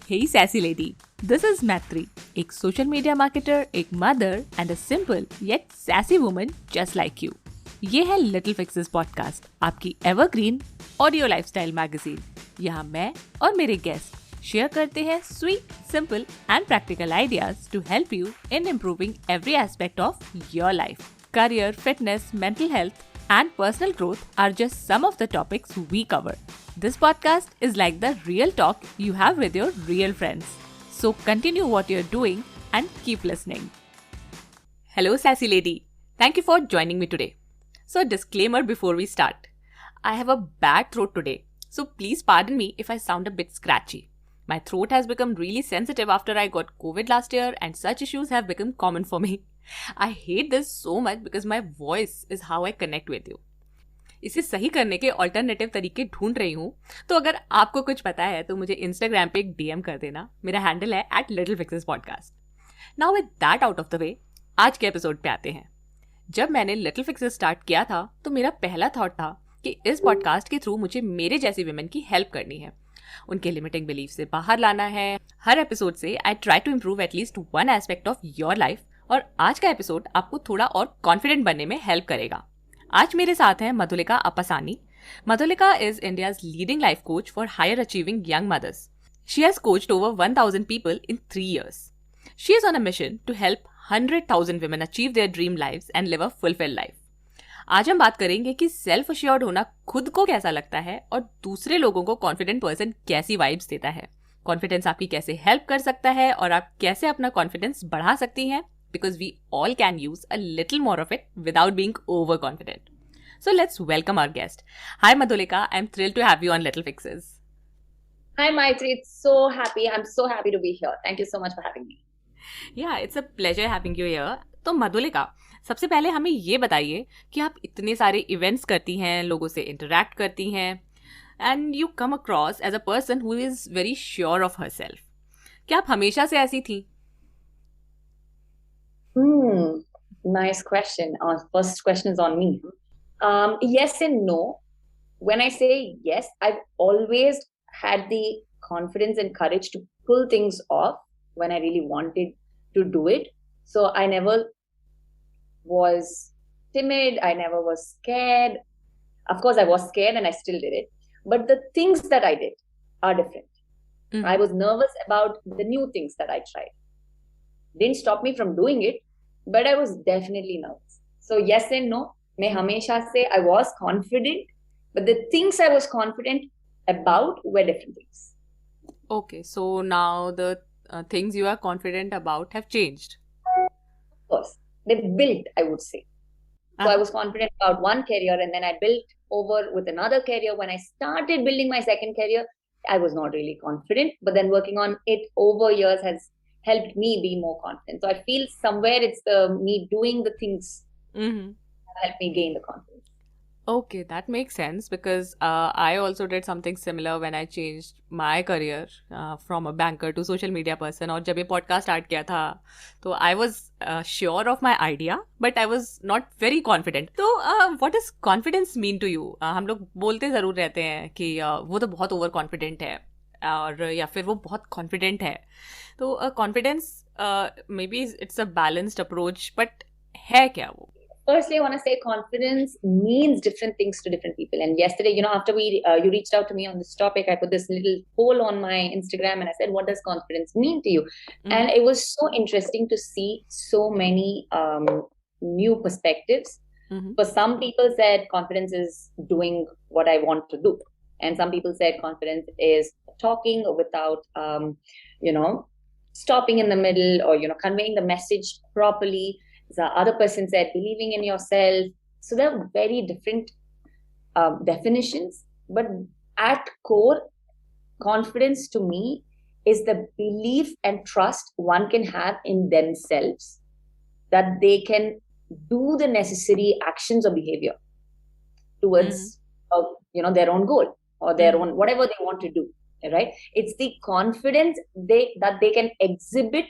Hey sassy lady, this is Matri, एक social media marketer, एक mother and a simple yet sassy woman just like you. ये है Little Fixes podcast, आपकी evergreen audio lifestyle magazine. यहाँ मैं और मेरे guest शेयर करते हैं sweet, simple and practical ideas to help you in improving every aspect of your life. Career, fitness, mental health and personal growth are just some of the topics we cover. This podcast is like the real talk you have with your real friends. So continue what you're doing and keep listening. Hello sassy lady. Thank you for joining me today. So disclaimer before we start. I have a bad throat today. So please pardon me if I sound a bit scratchy. My throat has become really sensitive after I got COVID last year and such issues have become common for me. I hate this so much because my voice is how I connect with you. इसे सही करने के alternative तरीके ढूंढ रही हूँ, तो अगर आपको कुछ पता है तो मुझे इंस्टाग्राम पे एक डीएम कर देना. मेरा हैंडल है @littlefixespodcast. Now with that out of the वे, आज के एपिसोड पे आते हैं. जब मैंने लिटिल फिक्सेस स्टार्ट किया था तो मेरा पहला थॉट था कि इस पॉडकास्ट के थ्रू मुझे मेरे जैसी विमेन की हेल्प करनी है, उनके लिमिटिंग बिलीफ से बाहर लाना है. हर एपिसोड से I try to improve at least one aspect of your life और आज का एपिसोड आपको थोड़ा और कॉन्फिडेंट बनने में हेल्प करेगा. आज मेरे साथ हैं Madhulika अप्पासानी. Madhulika is India's leading life coach for higher achieving young mothers. She has coached over 1,000 people in 3 years. She is on a mission to help 100,000 women achieve their dream lives and live a fulfilled life. आज हम बात करेंगे कि self assured होना खुद को कैसा लगता है और दूसरे लोगों को कॉन्फिडेंट पर्सन कैसी वाइब्स देता है. कॉन्फिडेंस आपकी कैसे हेल्प कर सकता है और आप कैसे अपना कॉन्फिडेंस बढ़ा सकती हैं, because we all can use a little more of it without being overconfident. So let's welcome our guest. Hi Madhulika, I'm thrilled to have you on Little Fixes. Hi Maitri, I'm so happy to be here. Thank you so much for having me. Yeah, it's a pleasure having you here. तो मधुलिका, सबसे पहले हमें ये बताइए कि आप इतने सारे इवेंट्स करती हैं, लोगों से इंटरैक्ट करती हैं, and you come across as a person who is very sure of herself. क्या आप हमेशा से ऐसी थी? Nice question. First question is on me. Yes and no. When I say yes, I've always had the confidence and courage to pull things off when I really wanted to do it. So I never was timid. I never was scared. Of course, I was scared and I still did it. But the things that I did are different. Mm-hmm. I was nervous about the new things that I tried. Didn't stop me from doing it, but I was definitely nervous. So yes and no. मैं हमेशा से I was confident, but the things I was confident about were different things. Okay, so now the things you are confident about have changed. Of course, they built, I would say. So I was confident about one career and then I built over with another career. When I started building my second career, I was not really confident, but then working on it over years has helped me be more confident. So I feel somewhere it's me doing the things that helped me gain the confidence. Okay, that makes sense because I also did something similar when I changed my career from a banker to social media person. और जब ये podcast start किया था तो I was sure of my idea but I was not very confident. तो what does confidence mean to you? हम लोग बोलते ज़रूर रहते हैं कि वो तो बहुत over confident है और या फिर वो बहुत confident है. तो confidence maybe it's a balanced approach but है क्या वो? Firstly, I want to say confidence means different things to different people. And yesterday, after you reached out to me on this topic, I put this little poll on my Instagram and I said, what does confidence mean to you? Mm-hmm. And it was so interesting to see so many new perspectives. Mm-hmm. For some people said confidence is doing what I want to do. And some people said confidence is talking without, stopping in the middle or, conveying the message properly. The other person said believing in yourself. So there are very different definitions. But at core, confidence to me is the belief and trust one can have in themselves that they can do the necessary actions or behavior towards their own goal or their own whatever they want to do. Right? It's the confidence that they can exhibit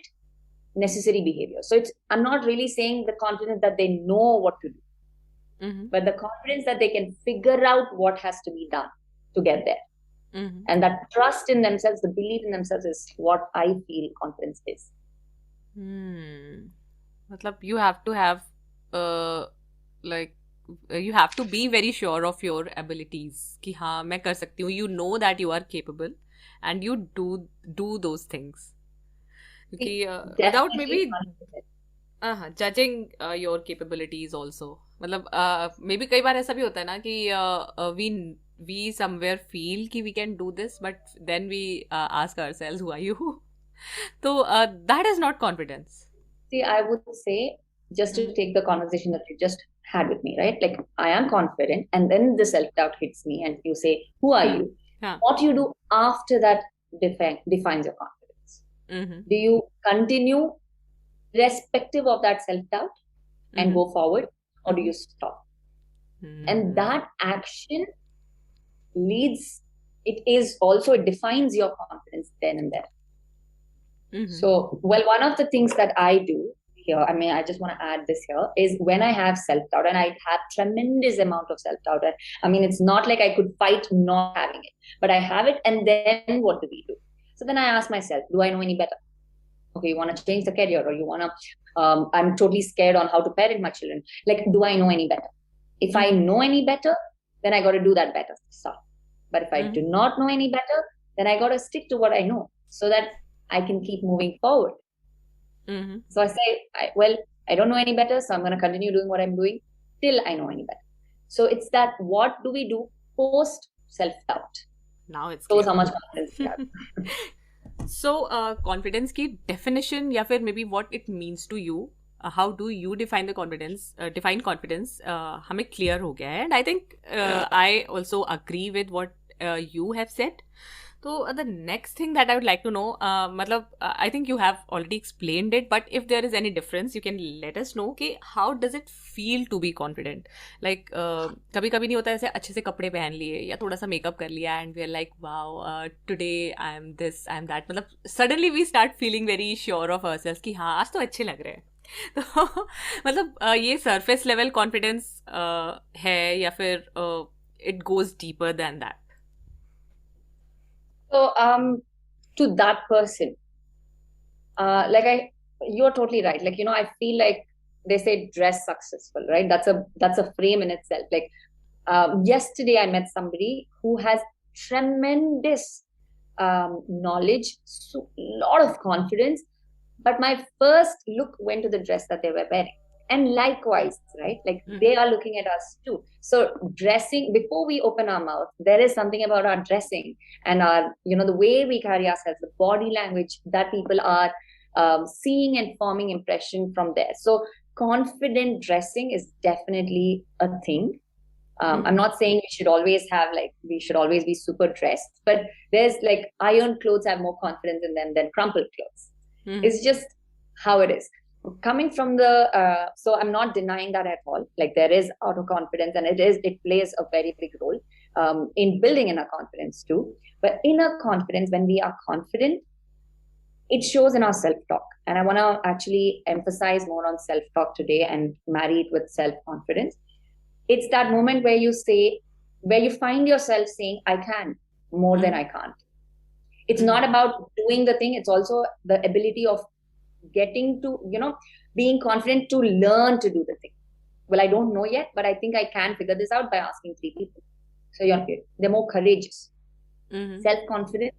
necessary behavior. So I'm not really saying the confidence that they know what to do, but the confidence that they can figure out what has to be done to get there. Mm-hmm. And that trust in themselves, the belief in themselves is what I feel confidence is. मतलब you have to have uh, like you have to be very sure of your abilities कि हाँ मैं कर सकती हूँ. You know that you are capable and you do those things क्योंकि without maybe Definitely 100%. judging your capabilities also. मतलब may be कई बार ऐसा भी होता है ना कि we somewhere feel कि we can do this but then we ask ourselves who are you. So that is not confidence. See, I would say, just to take the conversation that you just had with me, right? Like, I am confident, and then the self doubt hits me, and you say, who are Hmm. you? हाँ. What you do after that defines your confidence. Mm-hmm. Do you continue irrespective of that self doubt and Mm-hmm. go forward, or do Mm-hmm. you stop? And Mm-hmm. that action leads, it defines your confidence then and there. Mm-hmm. So, well, one of the things that I do here, I mean, I just want to add this here, is when I have self-doubt, and I have tremendous amount of self-doubt. I mean, it's not like I could fight not having it, but I have it, and then what do we do? So then I ask myself, do I know any better? Okay, you want to change the career, or you want to, I'm totally scared on how to parent my children. Like, do I know any better? If I know any better, then I got to do that better stuff. But if I Mm-hmm. do not know any better, then I got to stick to what I know so that I can keep moving forward. Mm-hmm. So I say, I don't know any better, so I'm going to continue doing what I'm doing till I know any better. So it's that, what do we do post self doubt? Now it's Shows clear. how much confidence we have. So confidence की definition या फिर maybe what it means to you, how do you define the confidence, define confidence, हमें clear हो गया है. And I think I also agree with what you have said. So the next thing that I would like to know, मतलब I think you have already explained it, but if there is any difference, you can let us know कि how does it feel to be confident? Like कभी कभी नहीं होता ऐसे अच्छे से कपड़े पहन लिए या थोड़ा सा मेकअप कर लिया and we are like wow today I am this I am that, मतलब suddenly we start feeling very sure of ourselves कि हाँ आज तो अच्छे लग रहे हैं. तो मतलब ये surface level confidence है या फिर it goes deeper than that? So, to that person, you're totally right. Like, I feel like they say dress successful, right? That's a frame in itself. Like, yesterday I met somebody who has tremendous knowledge, so lot of confidence, but my first look went to the dress that they were wearing. And likewise, right? Like, they are looking at us too. So dressing, before we open our mouth, there is something about our dressing and our, the way we carry ourselves, the body language that people are seeing and forming impression from there. So confident dressing is definitely a thing. I'm not saying we should always be super dressed, but there's like iron clothes have more confidence in them than crumpled clothes. It's just how it is. Coming from so I'm not denying that at all. Like, there is autoconfidence, and it plays a very big role in building inner confidence too. But inner confidence, when we are confident, it shows in our self-talk. And I want to actually emphasize more on self-talk today and marry it with self-confidence. It's that moment where you find yourself saying, I can more than I can't. It's not about doing the thing. It's also the ability of getting to, being confident to learn to do the thing. Well, I don't know yet, but I think I can figure this out by asking 3 people. So they're more courageous. Self-confidence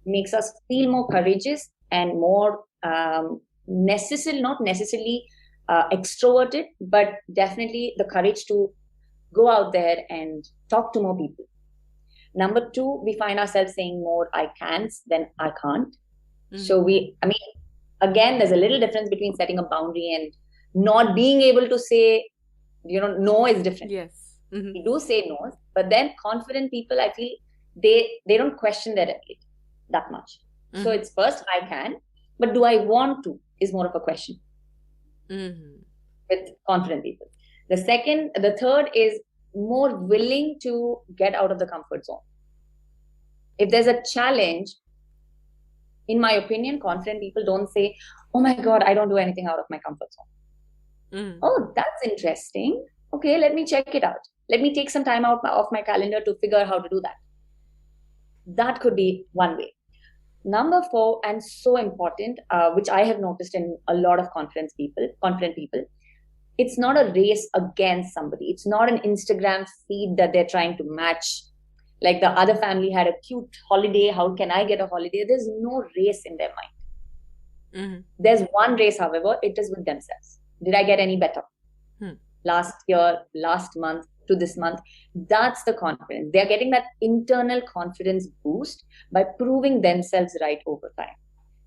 makes us feel more courageous and more not necessarily extroverted, but definitely the courage to go out there and talk to more people. Number 2, we find ourselves saying more I can't than I can't. So again, there's a little difference between setting a boundary and not being able to say, no is different. Yes. We do say no, but then confident people, I feel they don't question their ability that much. So it's first, I can, but do I want to is more of a question with confident people. The third is more willing to get out of the comfort zone. If there's a challenge, in my opinion, confident people don't say, oh my God, I don't do anything out of my comfort zone. Oh, that's interesting. Okay, let me check it out. Let me take some time out of my calendar to figure out how to do that. That could be one way. Number four, and so important, which I have noticed in a lot of confident people, it's not a race against somebody. It's not an Instagram feed that they're trying to match. Like the other family had a cute holiday. How can I get a holiday? There's no race in their mind. Mm-hmm. There's one race, however, it is with themselves. Did I get any better? Last year, last month to this month? That's the confidence. They're getting that internal confidence boost by proving themselves right over time.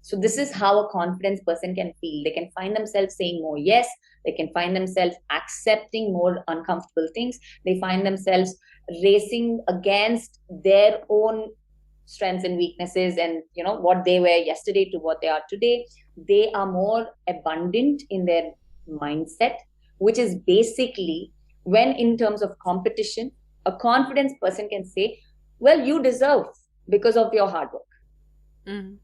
So this is how a confident person can feel. They can find themselves saying more yes. They can find themselves accepting more uncomfortable things. They find themselves racing against their own strengths and weaknesses, and what they were yesterday to what they are today. They are more abundant in their mindset, which is basically when in terms of competition, a confident person can say, well, you deserve because of your hard work. Mm-hmm.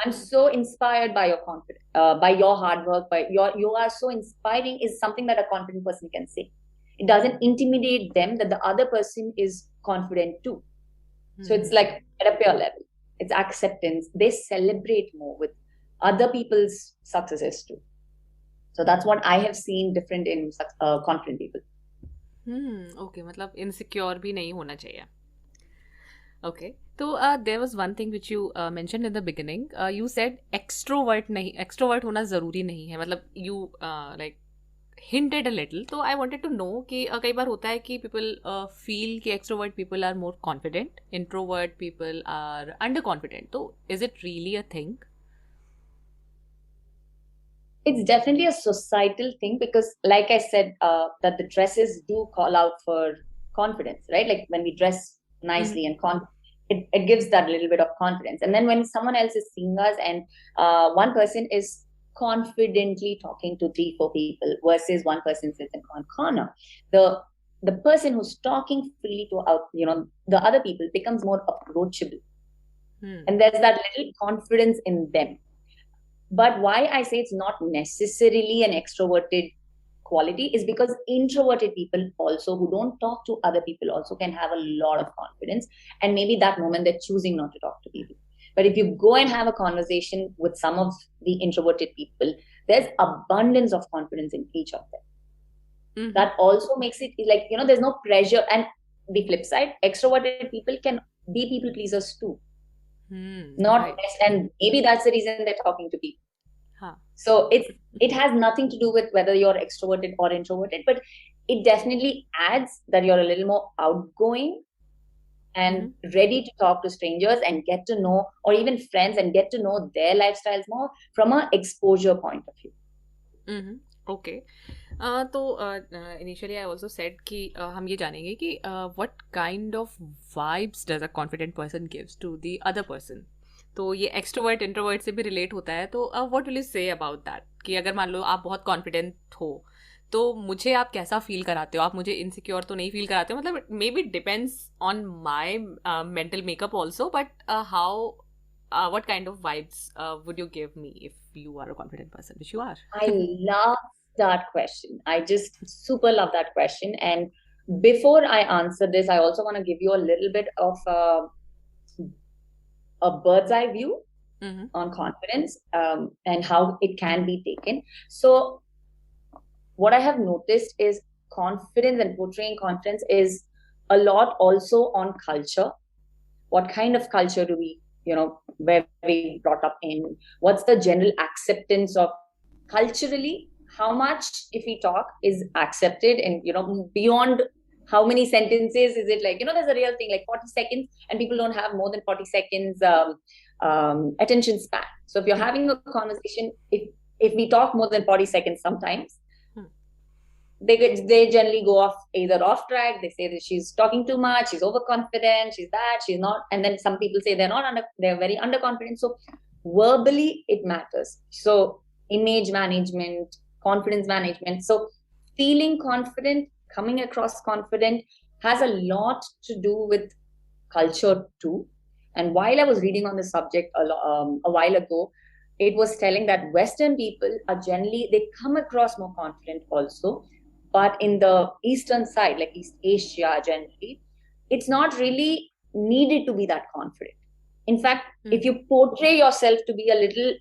I'm so inspired by your confidence, by your hard work, you are so inspiring is something that a confident person can say. It doesn't intimidate them that the other person is confident too. So it's like at a peer level, it's acceptance. They celebrate more with other people's successes too. So that's what I have seen different in confident people. Okay, मतलब insecure भी नहीं होना चाहिए. Okay. So there was one thing which you mentioned in the beginning. You said extrovert होना ज़रूरी नहीं है. मतलब you like hinted a little. So I wanted to know कि कई बार होता है कि people feel कि extrovert people are more confident, introvert people are underconfident. So is it really a thing? It's definitely a societal thing because, like I said, that the dresses do call out for confidence, right? Like when we dress nicely and it gives that little bit of confidence. And then when someone else is seeing us and one person is confidently talking to 3-4 people versus one person sits in one corner, the person who's talking freely to the other people becomes more approachable. And there's that little confidence in them. But why I say it's not necessarily an extroverted quality is because introverted people also who don't talk to other people also can have a lot of confidence. And maybe that moment they're choosing not to talk to people. But if you go and have a conversation with some of the introverted people, there's abundance of confidence in each of them. That also makes it like, there's no pressure. And the flip side, extroverted people can be people pleasers too. Not right. And maybe that's the reason they're talking to people. So it has nothing to do with whether you're extroverted or introverted, but it definitely adds that you're a little more outgoing and ready to talk to strangers and get to know, or even friends, and get to know their lifestyles more from an exposure point of view. Okay. तो initially I also said कि हम ये जानेंगे कि what kind of vibes does a confident person gives to the other person. तो ये extrovert introvert से भी relate होता है. तो what will you say about that? कि अगर मान लो आप बहुत confident हो तो मुझे आप कैसा feel कराते हो? आप मुझे insecure तो नहीं feel कराते हो. मतलब maybe depends on my mental makeup also, but how what kind of vibes would you give me if you are a confident person, which you are? I love that question. I just super love that question. And before I answer this, I also want to give you a little bit of a bird's eye view on confidence and how it can be taken. So what I have noticed is confidence and portraying confidence is a lot also on culture. What kind of culture do we, where we brought up in? What's the general acceptance of culturally? How much, if we talk, is accepted? And, beyond how many sentences is it like, there's a real thing like 40 seconds and people don't have more than 40 seconds attention span. So if you're having a conversation, if we talk more than 40 seconds sometimes, they generally go off track. They say that she's talking too much, she's overconfident, she's not. And then some people say they're very underconfident. So verbally it matters. So image management, confidence management. So feeling confident, coming across confident has a lot to do with culture too. And while I was reading on the subject a while ago, it was telling that Western people are generally, they come across more confident also. But in the Eastern side, like East Asia generally, it's not really needed to be that confident. In fact, if you portray yourself to be a little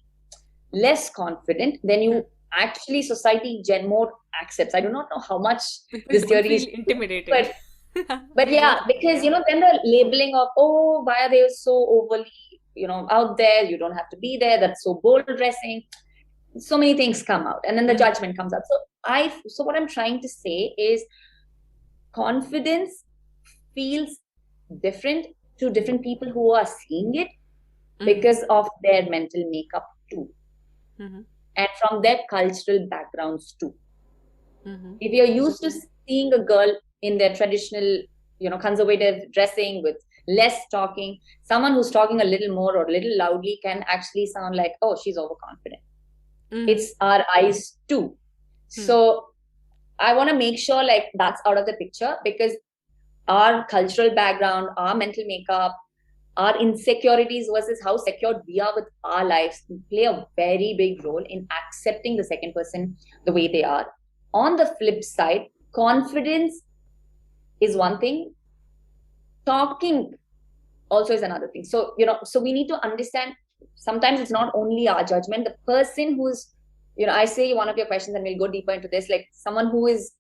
less confident, then you actually society more accepts. I do not know how much People this don't theory feel is, intimidated. but yeah, because then the labeling of, oh, why are they so overly out there? You don't have to be there. That's so bold dressing. So many things come out, and then the judgment comes out. So what I'm trying to say is, confidence feels different to different people who are seeing it because of their mental makeup too, and from their cultural backgrounds too. If you're used to seeing a girl in their traditional, conservative dressing with less talking, someone who's talking a little more or a little loudly can actually sound like, oh, she's overconfident. It's our eyes too. So I want to make sure like that's out of the picture, because our cultural background, our mental makeup, our insecurities versus how secured we are with our lives play a very big role in accepting the second person the way they are. On the flip side, confidence is one thing, talking also is another thing. So we need to understand, sometimes it's not only our judgment. The person who's, I say one of your questions, and we'll go deeper into this, like someone who is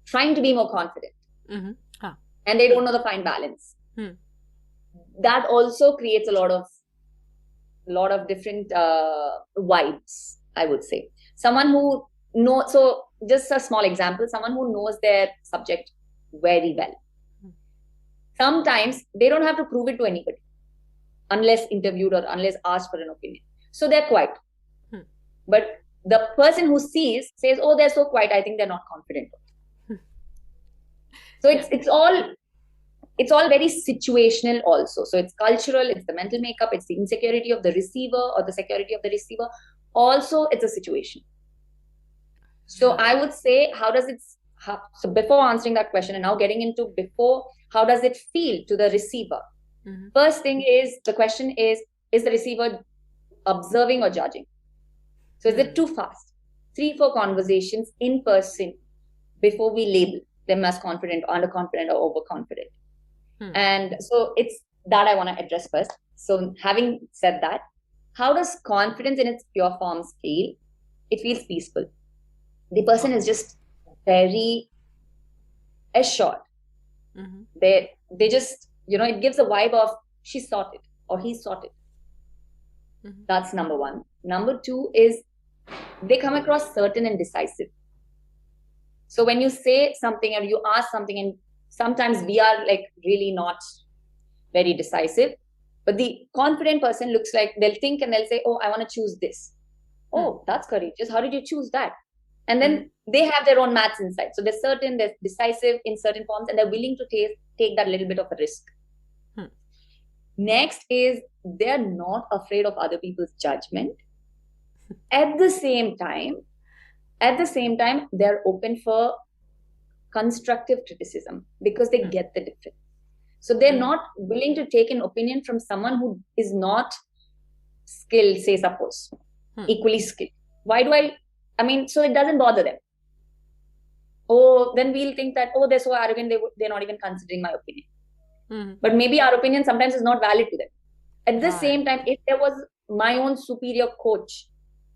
trying to be more confident and they don't know the fine balance. That also creates a lot of different vibes, I would say. Someone who knows, so just a small example, someone who knows their subject very well. Sometimes they don't have to prove it to anybody unless interviewed or unless asked for an opinion. So they're quiet. But the person who sees says, oh, they're so quiet, I think they're not confident. So it's all very situational also. So it's cultural, it's the mental makeup, it's the insecurity of the receiver or the security of the receiver. Also, it's a situation. So I would say, so before answering that question and now getting into how does it feel to the receiver? First thing is, the question is the receiver observing or judging? So is it too fast? 3-4 conversations in person before we label them as confident, underconfident, or overconfident. And so it's that I want to address first. So having said that, how does confidence in its pure forms feel? It feels peaceful. The person is just very assured. They just, it gives a vibe of she's sorted or he's sorted. That's number one. Number two is they come across certain and decisive. So when you say something or you ask something, and sometimes we are like really not very decisive, but the confident person looks like they'll think and they'll say, oh, I want to choose this. Oh, that's courageous. How did you choose that? And then they have their own maths inside. So they're certain, they're decisive in certain forms, and they're willing to take that little bit of a risk. Next is they're not afraid of other people's judgment. At the same time, they're open for constructive criticism because they get the difference. So they're not willing to take an opinion from someone who is not skilled, say suppose, equally skilled. So it doesn't bother them. Oh, then we'll think that, oh, they're so arrogant, they're not even considering my opinion. But maybe our opinion sometimes is not valid to them. At the same time, if there was my own superior coach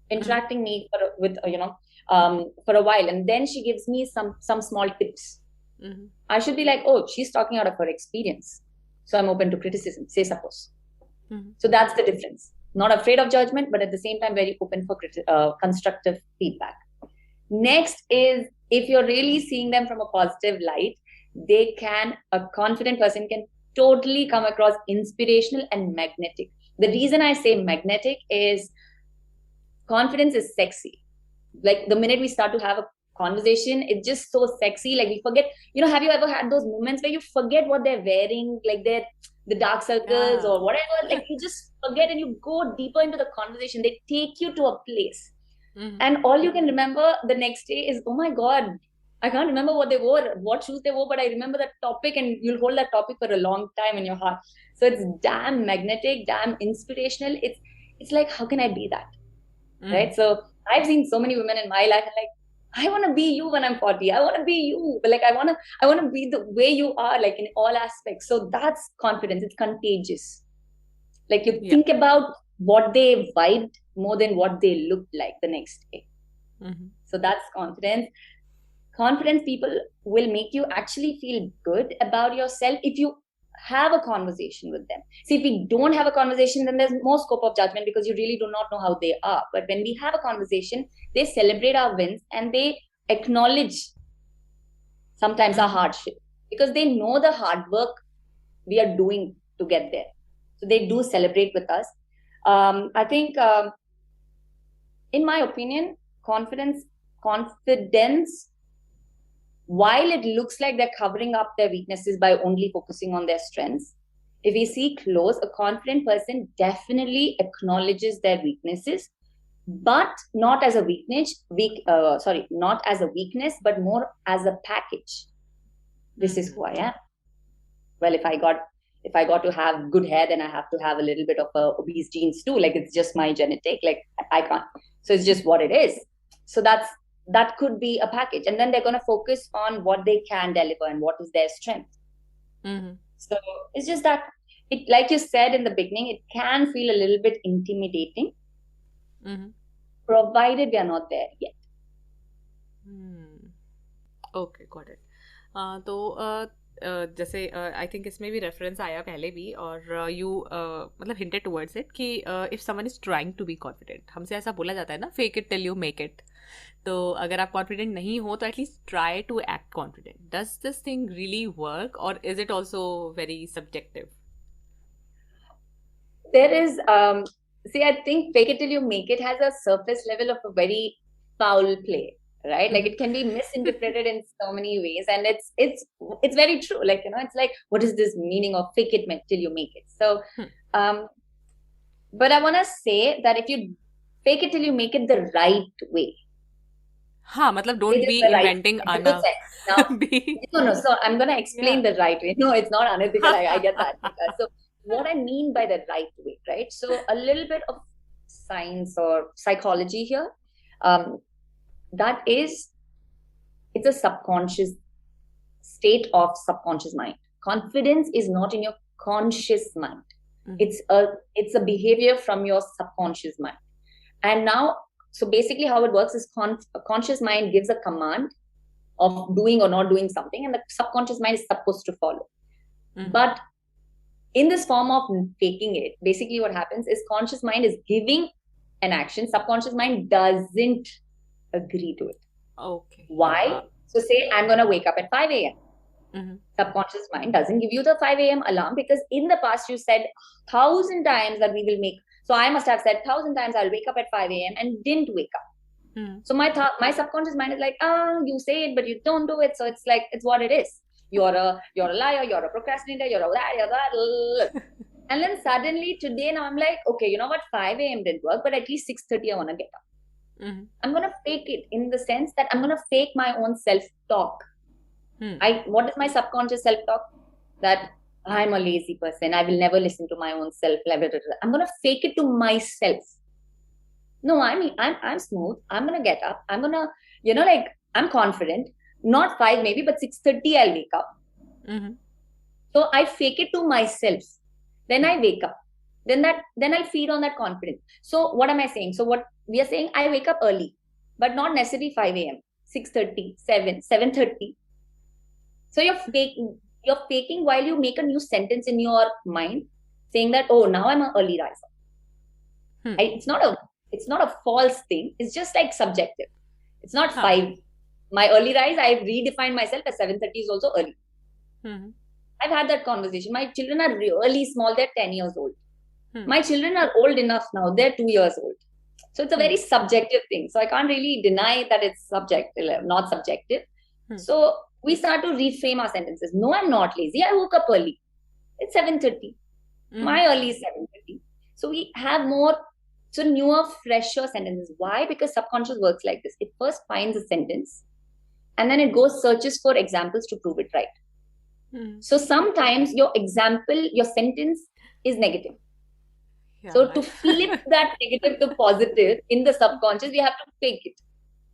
interacting me for a while, and then she gives me some small tips, I should be like, oh, she's talking out of her experience, so I'm open to criticism, say suppose. So that's the difference. Not afraid of judgment, but at the same time very open for constructive feedback. Next is, if you're really seeing them from a positive light, a confident person can totally come across inspirational and magnetic. The reason I say magnetic is confidence is sexy. Like the minute we start to have a conversation, it's just so sexy. Like we forget, have you ever had those moments where you forget what they're wearing, like the dark circles or whatever, like you just forget and you go deeper into the conversation. They take you to a place. And all you can remember the next day is, oh my God, I can't remember what they wore, what shoes they wore, but I remember that topic, and you'll hold that topic for a long time in your heart. So it's damn magnetic, damn inspirational. It's like, how can I be that? Right? So I've seen so many women in my life, and like, I want to be you when I'm 40. I want to be you. But like, I want to be the way you are, like in all aspects. So that's confidence. It's contagious. Like you think about what they vibed more than what they looked like the next day. So that's confidence. Confidence people will make you actually feel good about yourself if you have a conversation with them. See, if we don't have a conversation, then there's more scope of judgment because you really do not know how they are. But when we have a conversation, they celebrate our wins and they acknowledge sometimes our hardship because they know the hard work we are doing to get there. So they do celebrate with us. I think, in my opinion, confidence, while it looks like they're covering up their weaknesses by only focusing on their strengths, if we see close, a confident person definitely acknowledges their weaknesses, but not as a not as a weakness, but more as a package. This is who I am. Well, if I got to have good hair, then I have to have a little bit of obese genes too. Like it's just my genetic. Like I can't. So it's just what it is. So that could be a package, and then they're going to focus on what they can deliver and what is their strength. So it's just that it, like you said in the beginning, it can feel a little bit intimidating, provided we are not there yet. Okay, got it. तो जैसे I think इसमें भी reference आया पहले भी और you मतलब hinted towards it कि if someone is trying to be confident, हमसे ऐसा बोला जाता है ना, fake it till you make it. तो अगर आप कॉन्फिडेंट नहीं हो तो at least try to act confident. Does this thing really work और is it also very subjective? There is, see, I think fake it till you make it has a surface level of a very foul play, right? Like it can be misinterpreted in so many ways, and it's very true. Like, you know, it's like, what is this meaning of fake it till you make it? So, but I want to say that if you fake it till you make it the right way. हाँ, मतलब don't be inventing No. So I'm gonna explain the right way. No, it's not unethical. I get that. So what I mean by the right way, right? So a little bit of science or psychology here. That is, it's a subconscious state of subconscious mind. Confidence is not in your conscious mind. It's a behavior from your subconscious mind. And now, so basically how it works is conscious mind gives a command of doing or not doing something, and the subconscious mind is supposed to follow. But in this form of faking it, basically what happens is conscious mind is giving an action, subconscious mind doesn't agree to it. Okay. Why? So say I'm going to wake up at 5 a.m. Subconscious mind doesn't give you the 5 a.m. alarm because in the past you said 1,000 times that we will make. So I must have said 1,000 times I'll wake up at 5 a.m. and didn't wake up. So my subconscious mind is like, you say it, but you don't do it. So it's like, it's what it is. You're a liar, you're a procrastinator, you're that. And then suddenly today, now I'm like, okay, you know what? 5 a.m. didn't work, but at least 6:30 I want to get up. I'm going to fake it in the sense that I'm going to fake my own self-talk. What is my subconscious self-talk? That I'm a lazy person. I will never listen to my own self. I'm going to fake it to myself. No, I'm smooth. I'm going to get up. I'm going to, like I'm confident. Not 5 maybe, but 6:30 I'll wake up. So I fake it to myself. Then I wake up. Then I feed on that confidence. So what am I saying? So what we are saying, I wake up early, but not necessarily 5 a.m., 6:30, 7:30. So you're faking while you make a new sentence in your mind saying that, oh, now I'm an early riser. It's not a false thing. It's just like subjective. It's not 5. My early rise, I redefined myself as 7:30 is also early. I've had that conversation. My children are really small. They're 10 years old. My children are old enough now. They're 2 years old. So it's a very subjective thing. So I can't really deny that it's not subjective. So we start to reframe our sentences. No, I'm not lazy. I woke up early. It's 7:30. My early is 7:30. So we have more, newer, fresher sentences. Why? Because subconscious works like this. It first finds a sentence and then it goes searches for examples to prove it right. So sometimes your sentence is negative. So to flip that negative to positive in the subconscious, we have to fake it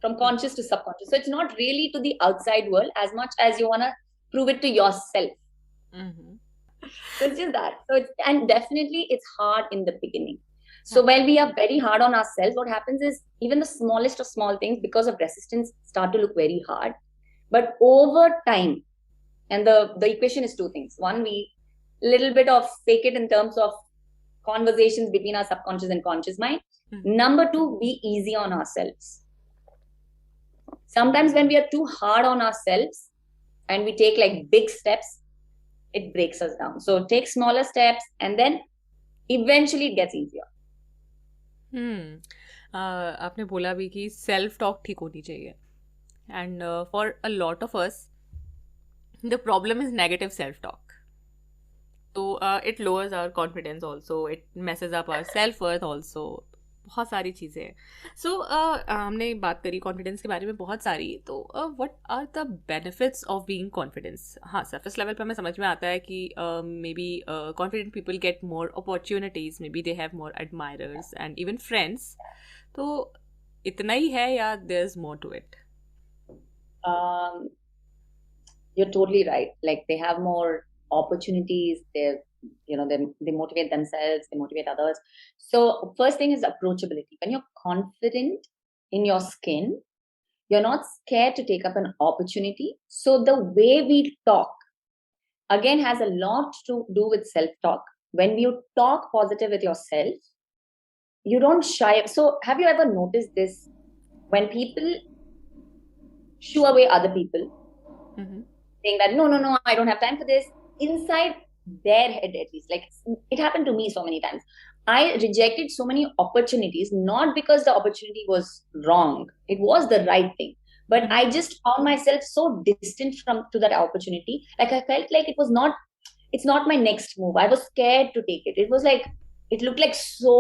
from conscious to subconscious. So it's not really to the outside world as much as you want to prove it to yourself. So it's just that. And definitely it's hard in the beginning. So while we are very hard on ourselves, what happens is even the smallest of small things, because of resistance, start to look very hard. But over time, and the equation is two things. One, we little bit of fake it in terms of conversations between our subconscious and conscious mind. Number two, be easy on ourselves. Sometimes when we are too hard on ourselves and we take like big steps, it breaks us down. So take smaller steps and then eventually it gets easier. आपने बोला भी कि self talk ठीक होनी चाहिए, and for a lot of us the problem is negative self talk. तो it lowers our confidence also, it messes up our self worth also, बहुत सारी चीज़ें हैं. सो हमने बात करी कॉन्फिडेंस के बारे में बहुत सारी. तो what are the benefits of being confidence? हाँ, सरफेस लेवल पे हमें समझ में आता है कि maybe confident people get more opportunities, maybe they have more admirers and even friends. तो इतना ही है या there is more to it? You're totally right. Like they have more opportunities. They motivate themselves, they motivate others. So first thing is approachability. When you're confident in your skin, you're not scared to take up an opportunity. So the way we talk again has a lot to do with self-talk. When you talk positive with yourself, you don't shy. So have you ever noticed this? When people shoo away other people, saying that no, I don't have time for this, inside their head at least, like it happened to me so many times, I rejected so many opportunities, not because the opportunity was wrong, it was the right thing, but I just found myself so distant from to that opportunity. Like I felt like it's not my next move. I was scared to take it. It was like it looked like so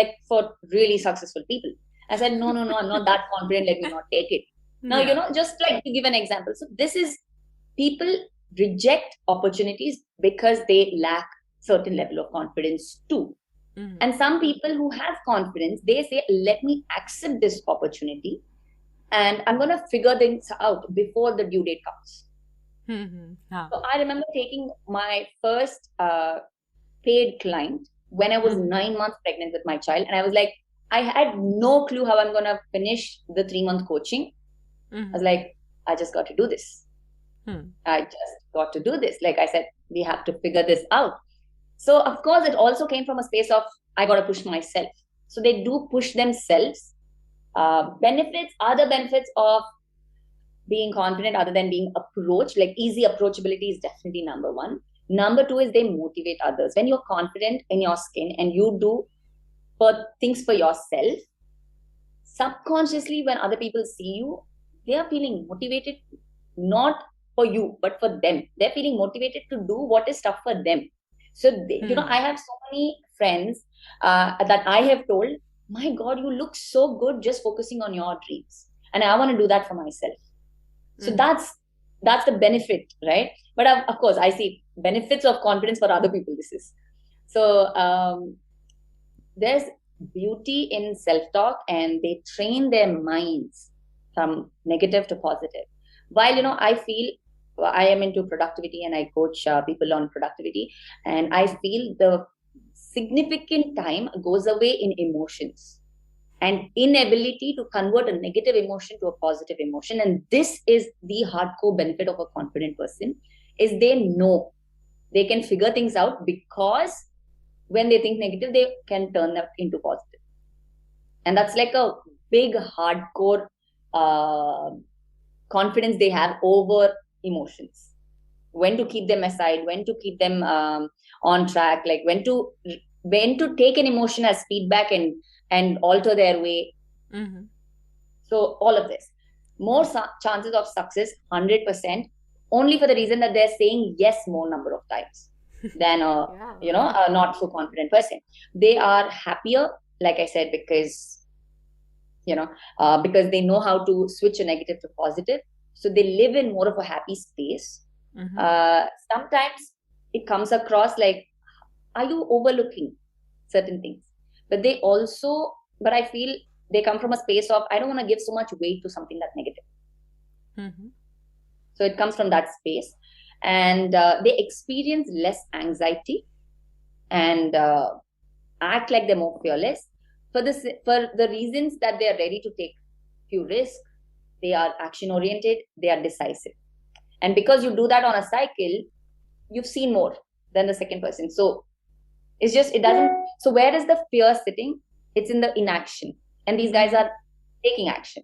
like for really successful people. I said no, I'm not that confident, let me not take it. Now just like to give an example, so this is people reject opportunities because they lack certain level of confidence too. And some people who have confidence, they say, let me accept this opportunity and I'm going to figure things out before the due date comes. So I remember taking my first paid client when I was 9 months pregnant with my child, and I was like, I had no clue how I'm going to finish the 3-month coaching. I was like, I just got to do this. I just got to do this. Like I said, we have to figure this out. So of course it also came from a space of I got to push myself. So they do push themselves. Benefits, other benefits of being confident other than being approached, like easy approachability is definitely number one. Number two is they motivate others. When you're confident in your skin and you do things for yourself, subconsciously when other people see you, they are feeling motivated, not for you but for them. They're feeling motivated to do what is tough for them. So I have so many friends that I have told, my God, you look so good just focusing on your dreams, and I want to do that for myself. So that's the benefit, right? But of course I see benefits of confidence for other people. This is so there's beauty in self-talk, and they train their minds from negative to positive. While I feel I am into productivity and I coach people on productivity, and I feel the significant time goes away in emotions and inability to convert a negative emotion to a positive emotion. And this is the hardcore benefit of a confident person, is they know they can figure things out, because when they think negative, they can turn that into positive. And that's like a big hardcore confidence they have over emotions. When to keep them aside, when to keep them on track, like when to take an emotion as feedback and alter their way. So all of this, more chances of success, 100%, only for the reason that they're saying yes more number of times than a not so confident person. They are happier, like I said, because because they know how to switch a negative to positive. So they live in more of a happy space. Sometimes it comes across like, are you overlooking certain things? But I feel they come from a space of, I don't want to give so much weight to something that's negative. So it comes from that space. and they experience less anxiety and act like they're more fearless for the reasons that they are ready to take few risks. They are action oriented, they are decisive, and because you do that on a cycle, you've seen more than the second person. So it's just, it doesn't, so where is the fear sitting? It's in the inaction, and these guys are taking action.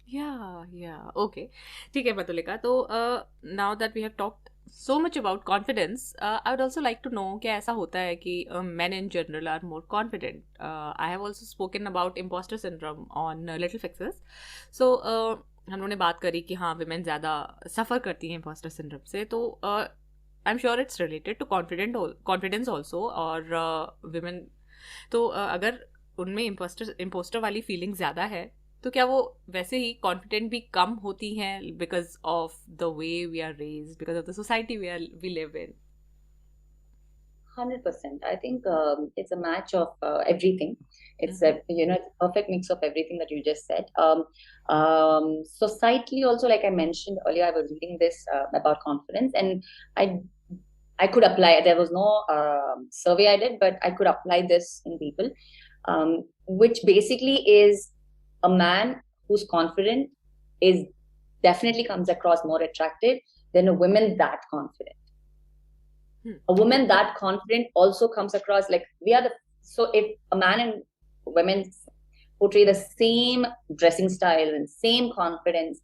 Yeah, okay. ठीक है Madhulika. तो now that we have talked so much about confidence, I would also like to know क्या ऐसा होता है कि men in general are more confident. I have also spoken about imposter syndrome on Little Fixes. So हम लोगों ने बात करी कि हाँ women ज़्यादा सफ़र करती हैं imposter syndrome से. तो I'm sure it's related to confidence also, और women, तो अगर उनमें imposter वाली feeling ज़्यादा है, तो क्या वो वैसे ही कॉन्फिडेंट भी कम होती हैं because of the way we are raised, because of the society we live in? 100%. I think it's a match of everything. It's a it's a perfect mix of everything that you just said. Societally also, like I mentioned earlier, I was reading this about confidence, and I could apply. There was no survey I did, but I could apply this in people, which basically is a man who's confident is definitely comes across more attractive than a woman that confident. A woman that confident also comes across like we are the, so if a man and women portray the same dressing style and same confidence,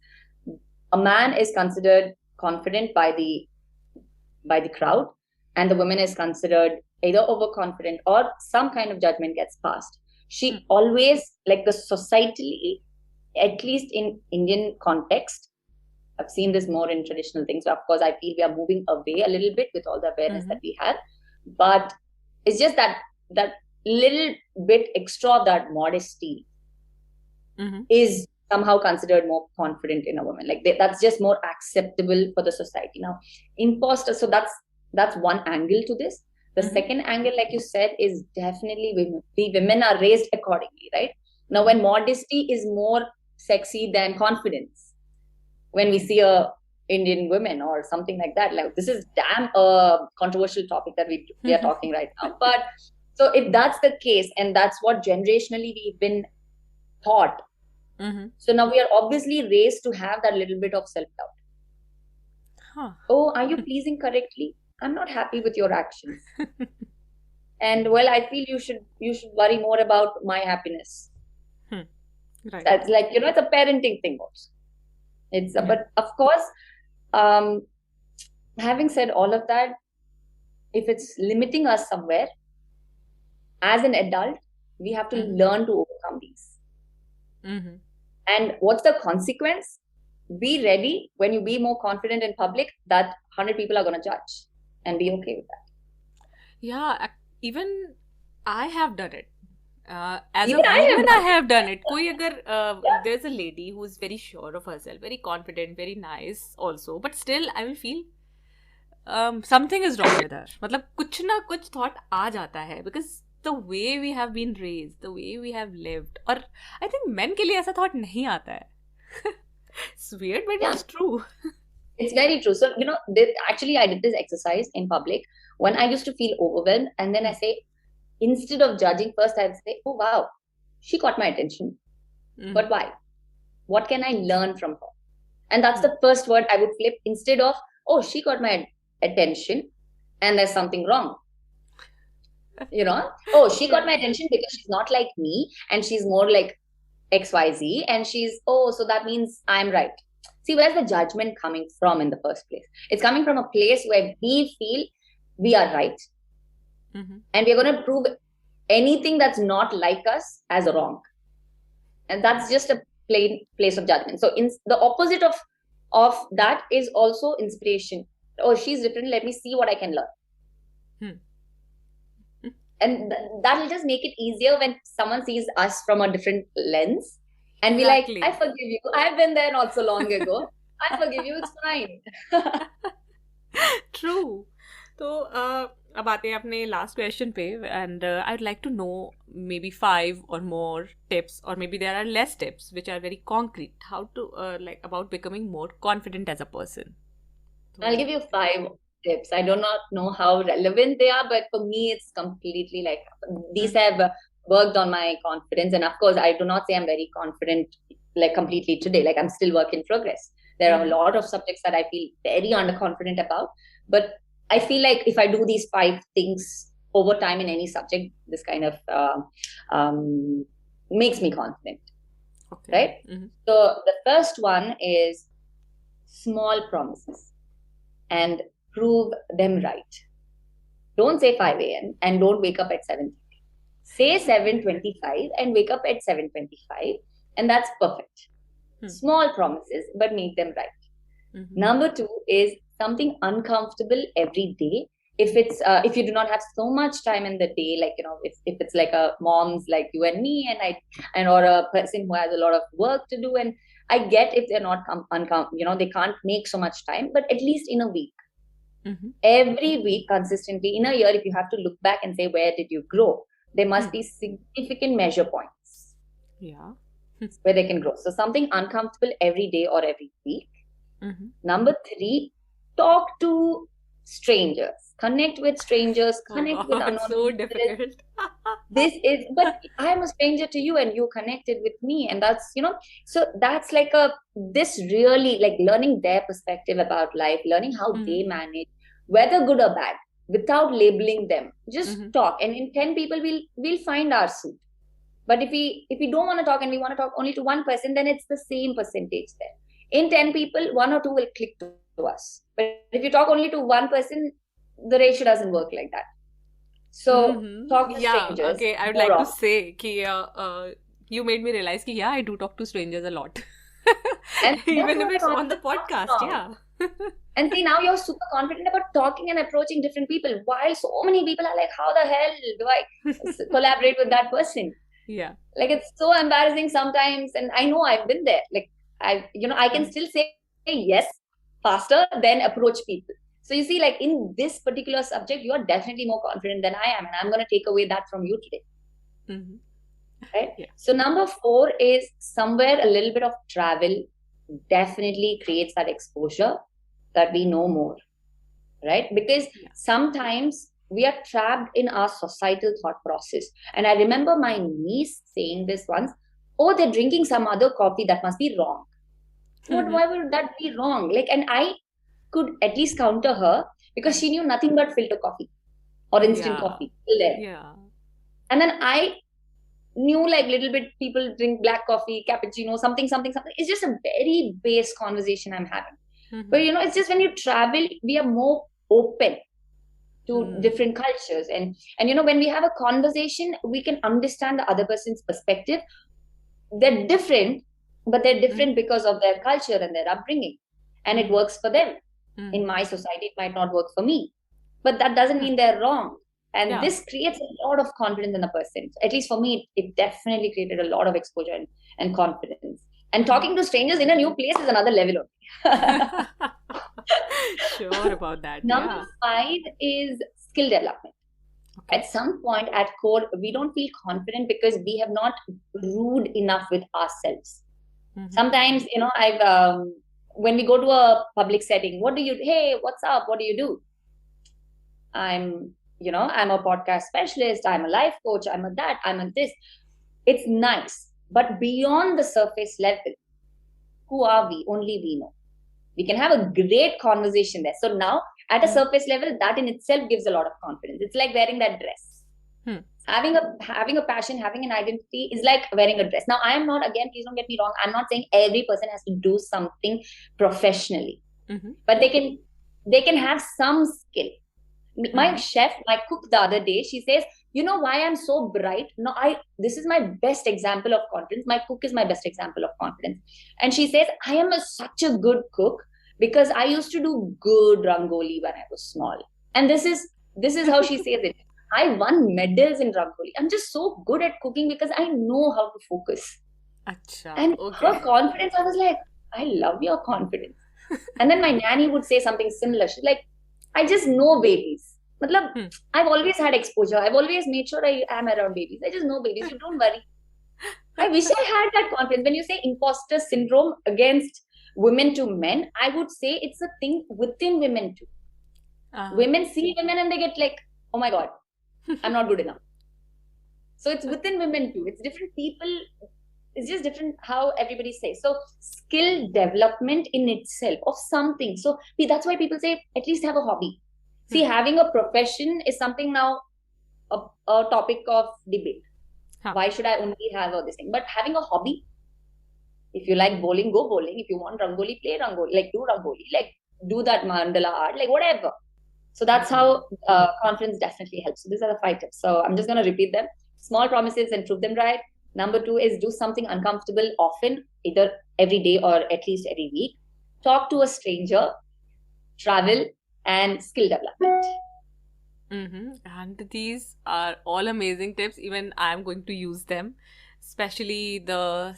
a man is considered confident by the crowd, and the woman is considered either overconfident or some kind of judgment gets passed. She always, like the societally, at least in Indian context, I've seen this more in traditional things. So of course, I feel we are moving away a little bit with all the awareness that we have. But it's just that little bit extra of that modesty is somehow considered more confident in a woman. Like that's just more acceptable for the society. Now, imposter, so that's one angle to this. The second angle, like you said, is definitely women. We women are raised accordingly, right? Now, when modesty is more sexy than confidence, when we see a Indian women or something like that, like this is damn a controversial topic that we are talking right now. But so if that's the case, and that's what generationally we've been taught, so now we are obviously raised to have that little bit of self-doubt. Oh, are you pleasing correctly? I'm not happy with your actions. And well, I feel you should worry more about my happiness. Right. That's like, it's a parenting thing also. It's but of course, having said all of that, if it's limiting us somewhere, as an adult, we have to learn to overcome these. And what's the consequence? Be ready when you be more confident in public that 100 people are going to judge, and be okay with that. Yeah, even I have done it. As even a woman, I have done it. कोई अगर there's a lady who is very sure of herself, very confident, very nice also, but still I will feel something is wrong with her. मतलब कुछ ना कुछ thought आ जाता है, because the way we have been raised, the way we have lived, और I think men के लिए ऐसा thought नहीं आता है. It's weird, but it's true. It's very true. So, actually I did this exercise in public when I used to feel overwhelmed, and then I say, instead of judging first, I would say, oh wow, she got my attention. But why? What can I learn from her? And that's the first word I would flip, instead of, oh, she got my attention and there's something wrong. Oh, she got my attention because she's not like me and she's more like XYZ, and so that means I'm right. See, where's the judgment coming from in the first place? It's coming from a place where we feel we are right. And we're going to prove anything that's not like us as wrong. And that's just a plain place of judgment. So the opposite of that is also inspiration. Oh, she's different. Let me see what I can learn. And that will just make it easier when someone sees us from a different lens and be like, I forgive you. I've been there not so long ago. I forgive you. It's fine. True. So, अब आते हैं अपने last question पे, and I would like to know maybe 5 or more tips, or maybe there are less tips which are very concrete, how to like about becoming more confident as a person. I'll give you 5 tips. I do not know how relevant they are, but for me, it's completely like these have worked on my confidence. And of course, I do not say I'm very confident like completely today. Like I'm still work in progress. There are a lot of subjects that I feel very underconfident about, but I feel like if I do these 5 things over time in any subject, this kind of makes me confident, right? So the first one is small promises and prove them right. Don't say 5 a.m. and don't wake up at 7. Say 7:25 and wake up at 7:25, and that's perfect. Small promises, but make them right. Number 2 is something uncomfortable every day. If you do not have so much time in the day, like if it's like a mom's like you and me, and or a person who has a lot of work to do, and I get if they're not they can't make so much time, but at least in a week, every week consistently in a year, if you have to look back and say where did you grow, there must be significant measure points where they can grow. So something uncomfortable every day or every week. Number 3, talk to strangers, connect with strangers, connect with unknown so people. difficult. But I'm a stranger to you and you connected with me, and that's so that's like this really like learning their perspective about life, learning how they manage, whether good or bad, without labeling them. Just talk, and in 10 people we'll find our suit. But if we don't want to talk and we want to talk only to one person, then it's the same percentage there. In 10 people, 1 or 2 will click to us. But if you talk only to one person, the ratio doesn't work like that. So talk to strangers. Okay, I would like to say ki, you made me realize ki, I do talk to strangers a lot. And even if it's on the podcast, And see, now you're super confident about talking and approaching different people, while so many people are like, how the hell do I collaborate with that person? Yeah. Like it's so embarrassing sometimes, and I know I've been there. Like I can still say yes faster than approach people. So you see, like in this particular subject, you are definitely more confident than I am, and I'm going to take away that from you today. Right? Yeah. So number 4 is somewhere a little bit of travel definitely creates that exposure that we know more, right? Because sometimes we are trapped in our societal thought process. And I remember my niece saying this once, oh, they're drinking some other coffee, that must be wrong. Why would that be wrong? Like, and I could at least counter her because she knew nothing but filter coffee or instant coffee till there. Yeah. And then I knew like little bit people drink black coffee, cappuccino, something. It's just a very base conversation I'm having. But it's just when you travel, we are more open to different cultures. And when we have a conversation, we can understand the other person's perspective. They're different, but they're different because of their culture and their upbringing. And it works for them. In my society, it might not work for me. But that doesn't mean they're wrong. And this creates a lot of confidence in a person. At least for me, it definitely created a lot of exposure and confidence. And talking to strangers in a new place is another level only. Sure about that. Number 5 is skill development. At some point at core, we don't feel confident because we have not rude enough with ourselves. Sometimes, when we go to a public setting, hey, what's up? What do you do? I'm a podcast specialist. I'm a life coach. I'm a that. I'm a this. It's nice. But beyond the surface level, who are we? Only we know. We can have a great conversation there. So now at a surface level, that in itself gives a lot of confidence. It's like wearing that dress. Having a passion, having an identity is like wearing a dress. Now, I am not, again, please don't get me wrong. I'm not saying every person has to do something professionally, but they can have some skill. My chef, my cook the other day, she says, you know why I'm so bright? No, this is my best example of confidence. My cook is my best example of confidence. And she says, I am such a good cook because I used to do good rangoli when I was small. And this is how she says it. I won medals in rangoli. I'm just so good at cooking because I know how to focus. And her confidence, I was like, I love your confidence. And then my nanny would say something similar. She's like, I just know babies. I've always had exposure. I've always made sure I am around babies. I just know babies. You don't worry. I wish I had that confidence. When you say imposter syndrome against women to men, I would say it's a thing within women too. Women see women and they get like, oh my God, I'm not good enough. So it's within women too. It's different people. It's just different how everybody says. So skill development in itself of something. So that's why people say at least have a hobby. See, having a profession is something now a topic of debate. Why should I only have all this thing? But having a hobby, if you like bowling, go bowling. If you want rangoli, play rangoli. Like do rangoli. Like do that mandala art. Like whatever. So that's how confidence definitely helps. So these are the 5 tips. So I'm just going to repeat them. Small promises and prove them right. Number 2 is do something uncomfortable often, either every day or at least every week. Talk to a stranger, travel, and skill development. And these are all amazing tips. Even I'm going to use them, especially the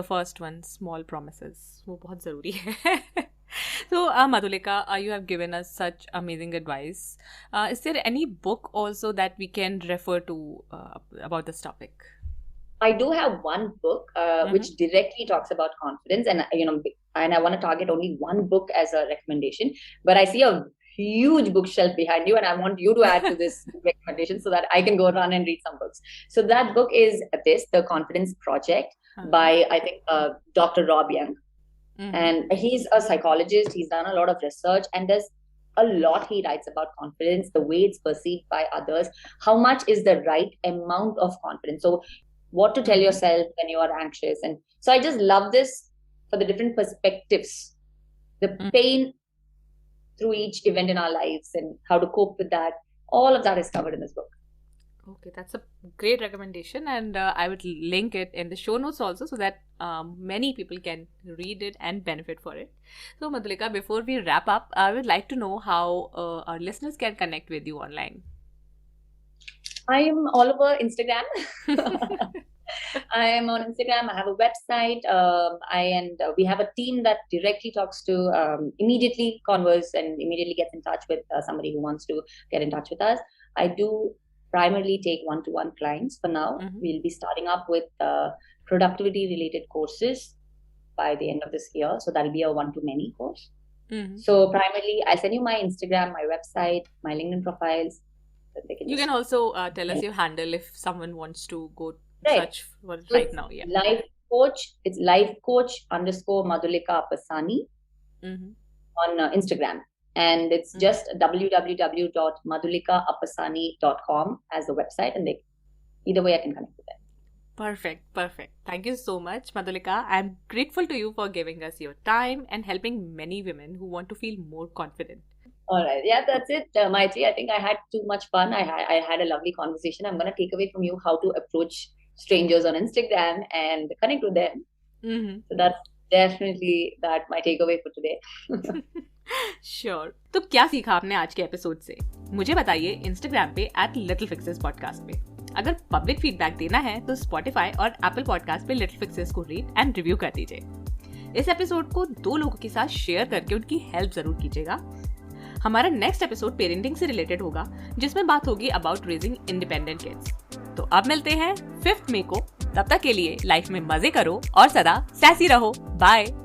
first one, small promises. वो बहुत ज़रूरी है. So, Madhulika, you have given us such amazing advice. Is there any book also that we can refer to about this topic? I do have one book which directly talks about confidence, and I want to target only one book as a recommendation. But I see a huge bookshelf behind you, and I want you to add to this recommendation so that I can go around and read some books. So that book is The Confidence Project by, I think, Dr. Rob Young. And he's a psychologist. He's done a lot of research, and there's a lot he writes about confidence, the way it's perceived by others, how much is the right amount of confidence. So what to tell yourself when you are anxious. And so I just love this for the different perspectives, the pain through each event in our lives and how to cope with that. All of that is covered in this book. Okay, that's a great recommendation, and I would link it in the show notes also so that many people can read it and benefit for it. So, Madhulika, before we wrap up, I would like to know how our listeners can connect with you online. I am all over Instagram. I am on Instagram. I have a website. We have a team that directly talks to immediately converse and immediately gets in touch with somebody who wants to get in touch with us. I do primarily take one-to-one clients for now. We'll be starting up with productivity related courses by the end of this year. So that'll be a one-to-many course. So primarily, I'll send you my Instagram, my website, my LinkedIn profiles. You can also tell us your handle if someone wants to go search for it right now. Yeah. Life coach. It's lifecoach_Madhulika Appasani on Instagram. And it's just www.madhulikaappasani.com as the website. And either way I can connect with them. Perfect. Thank you so much, Madhulika. I'm grateful to you for giving us your time and helping many women who want to feel more confident. All right. Yeah, that's it, Maitri. I think I had too much fun. I had a lovely conversation. I'm going to take away from you how to approach strangers on Instagram and connect with them. So that's definitely my takeaway for today. Sure. तो क्या सीखा आपने आज के episode से? मुझे बताइए Instagram पे @LittleFixesPodcast पे. अगर पब्लिक फीडबैक देना है तो स्पॉटिफाई और एप्पल पॉडकास्ट पे लिटिल फिक्सेस को रेट एंड रिव्यू कर दीजिए. इस एपिसोड को 2 लोगों के साथ शेयर करके उनकी हेल्प जरूर कीजिएगा. हमारा नेक्स्ट एपिसोड पेरेंटिंग से रिलेटेड होगा, जिसमें बात होगी अबाउट रेजिंग इंडिपेंडेंट किड्स. तो अब मिलते हैं 5 मई को. तब तक के लिए लाइफ में मजे करो और सदा सैसी रहो. बाय.